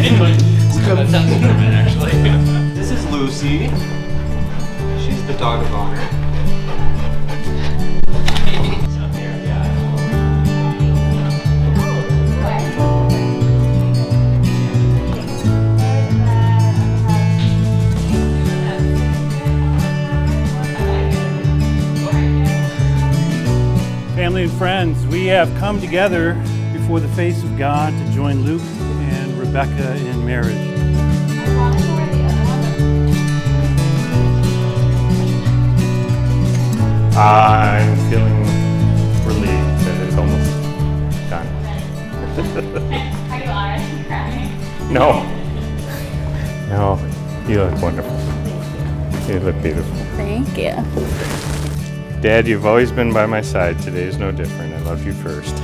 That sounds good, actually. This is Lucy. She's the dog of honor. Family and friends, we have come together before the face of God to join Luke and Rebecca in marriage. I'm feeling relieved that it's almost done. Are you already crying? No, you look wonderful. You look beautiful. Thank you. Dad, you've always been by my side. Today is no different. I love you first.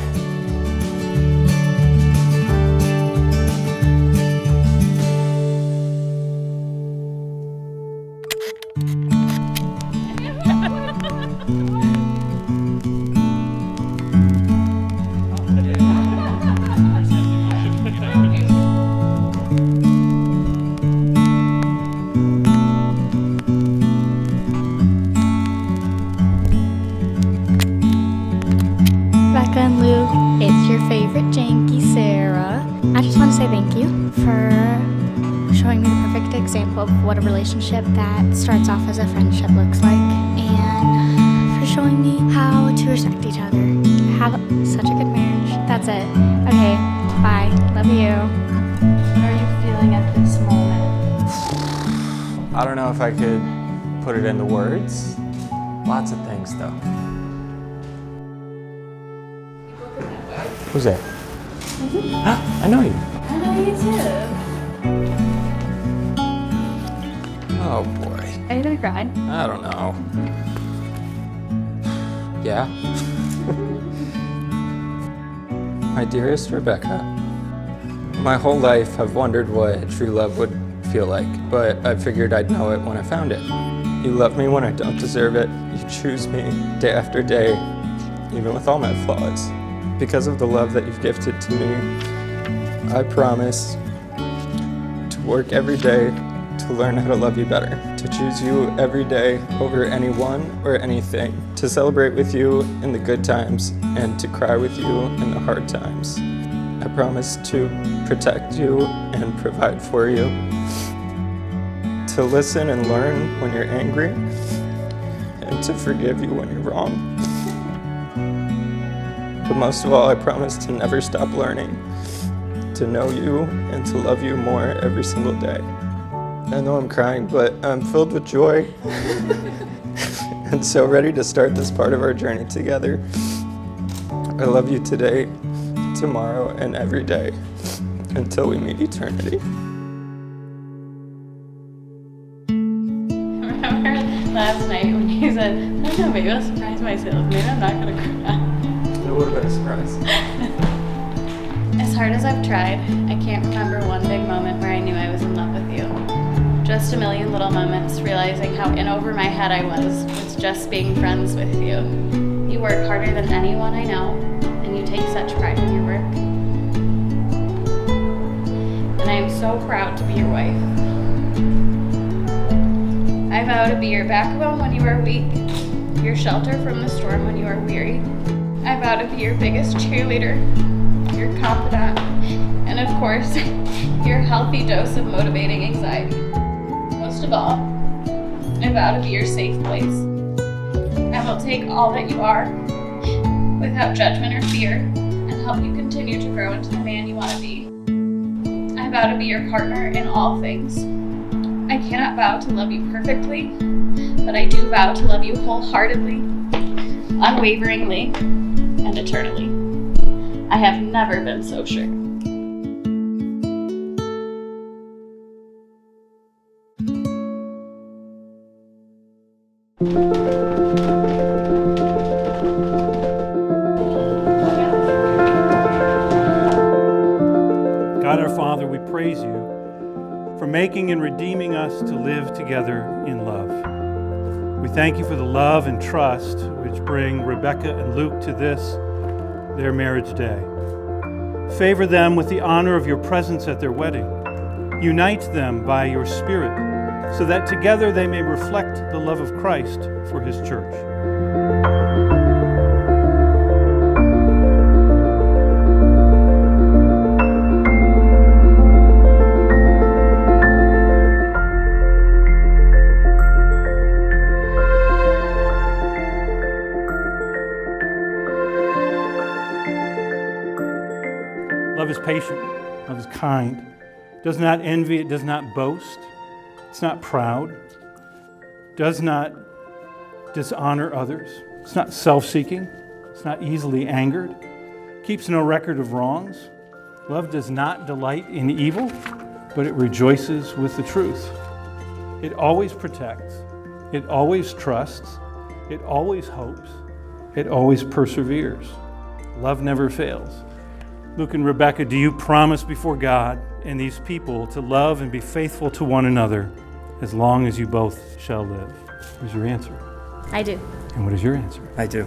Rebecca and Luke, it's your favorite janky Sarah. I just want to say thank you for showing me the perfect example of what a relationship that starts off as a friendship looks like, and for showing me how to respect each other. Have such a good marriage. That's it. Okay, bye. Love you. What are you feeling at this moment? I don't know if I could put it into words. Lots of things, though. Who's that? I know you. I know you too. Oh boy. Are you gonna cry? I don't know. Yeah. My dearest Rebecca, my whole life I've wondered what true love would feel like, but I figured I'd know it when I found it. You love me when I don't deserve it. You choose me day after day, even with all my flaws. Because of the love that you've gifted to me, I promise to work every day to learn how to love you better, to choose you every day over anyone or anything, to celebrate with you in the good times and to cry with you in the hard times. I promise to protect you and provide for you, to listen and learn when you're angry, and to forgive you when you're wrong. But most of all, I promise to never stop learning, to know you and to love you more every single day. I know I'm crying, but I'm filled with joy and so ready to start this part of our journey together. I love you today, tomorrow, and every day until we meet eternity. Remember last night when you said, I don't know, maybe I'll surprise myself, maybe I'm not gonna cry. It would have been a surprise. As hard as I've tried, I can't remember one big moment where I knew I was in love with you. Just a million little moments realizing how in over my head I was just being friends with you. You work harder than anyone I know, and you take such pride in your work. And I am so proud to be your wife. I vow to be your backbone when you are weak, your shelter from the storm when you are weary. I vow to be your biggest cheerleader, your confidant, and of course, your healthy dose of motivating anxiety. Most of all, I vow to be your safe place. I will take all that you are, without judgment or fear, and help you continue to grow into the man you want to be. I vow to be your partner in all things. I cannot vow to love you perfectly, but I do vow to love you wholeheartedly, unwaveringly, and eternally. I have never been so sure. God our Father, we praise you for making and redeeming us to live together in love. We thank you for the love and trust which bring Rebecca and Luke to this, their marriage day. Favor them with the honor of your presence at their wedding. Unite them by your Spirit, so that together they may reflect the love of Christ for his church. Love is patient. Love is kind. It does not envy. It does not boast. It's not proud. Does not dishonor others. It's not self-seeking. It's not easily angered. Keeps no record of wrongs. Love does not delight in evil, but it rejoices with the truth. It always protects. It always trusts. It always hopes. It always perseveres. Love never fails. Luke and Rebecca, do you promise before God and these people to love and be faithful to one another as long as you both shall live? What is your answer? I do. And what is your answer? I do.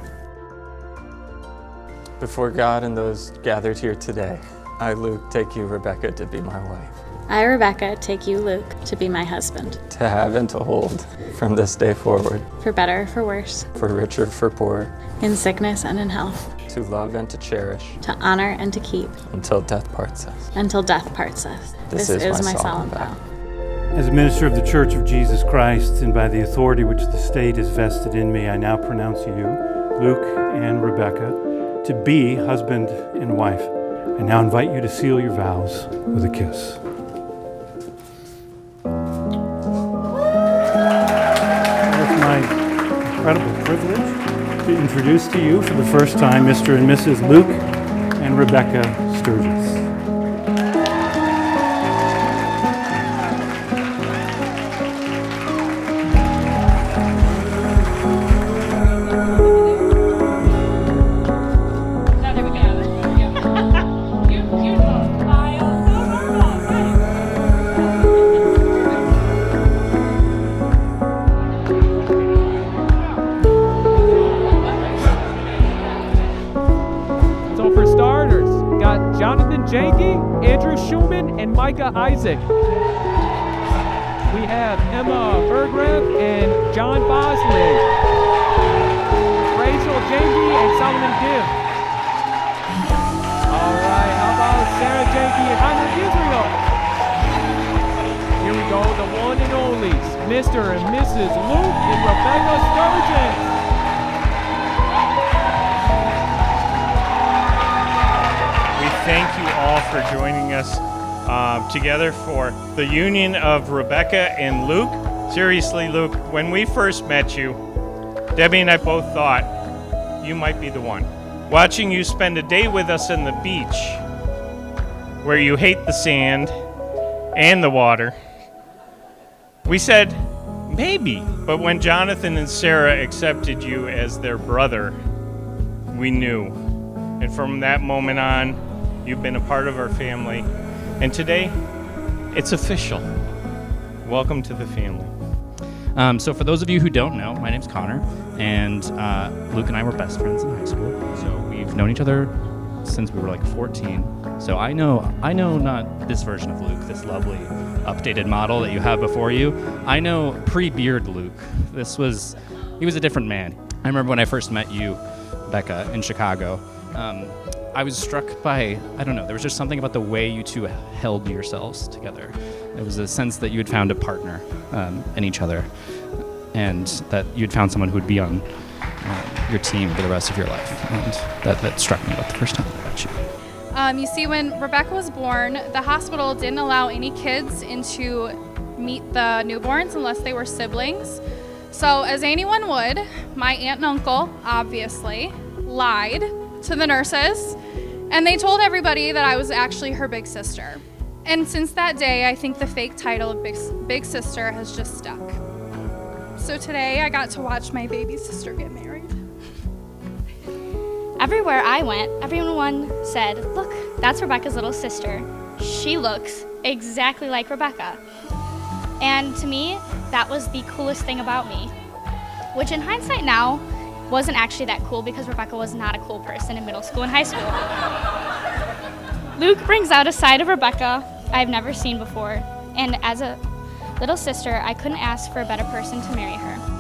Before God and those gathered here today, I, Luke, take you, Rebecca, to be my wife. I, Rebecca, take you, Luke, to be my husband. To have and to hold from this day forward. For better, for worse. For richer, for poorer. In sickness and in health. To love and to cherish. To honor and to keep. Until death parts us. Until death parts us. This is my solemn vow. As a minister of the Church of Jesus Christ, and by the authority which the state has vested in me, I now pronounce you, Luke and Rebecca, to be husband and wife. I now invite you to seal your vows with a kiss. It's my incredible privilege to introduce to you for the first time Mr. and Mrs. Luke and Rebecca Sturgis. Isaac. We have Emma Bergrev and John Bosley, Rachel Janke and Solomon Gibb. All right, how about Sarah Janke and Heinrich Israel? Here we go, the one and only Mr. and Mrs. Luke and Rebecca Sturgis. We thank you all for joining us together for the union of Rebecca and Luke. Seriously, Luke, when we first met you, Debbie and I both thought you might be the one. Watching you spend a day with us on the beach, where you hate the sand and the water, we said, maybe. But when Jonathan and Sarah accepted you as their brother, we knew. And from that moment on, you've been a part of our family. And today, it's official. Welcome to the family. So for those of you who don't know, my name's Connor, and Luke and I were best friends in high school. So we've known each other since we were like 14. So I know not this version of Luke, this lovely updated model that you have before you. I know pre-beard Luke. He was a different man. I remember when I first met you, Becca, in Chicago. I was struck by, I don't know, there was just something about the way you two held yourselves together. It was a sense that you had found a partner in each other, and that you had found someone who would be on your team for the rest of your life. And that struck me about the first time I met you. You see, when Rebecca was born, the hospital didn't allow any kids in to meet the newborns unless they were siblings. So as anyone would, my aunt and uncle, obviously, lied to the nurses, and they told everybody that I was actually her big sister. And since that day, I think the fake title of big sister has just stuck. So today, I got to watch my baby sister get married. Everywhere I went, everyone said, "Look, that's Rebecca's little sister. She looks exactly like Rebecca." And to me, that was the coolest thing about me, which in hindsight now wasn't actually that cool because Rebecca was not a cool person in middle school and high school. Luke brings out a side of Rebecca I've never seen before, And as a little sister, I couldn't ask for a better person to marry her.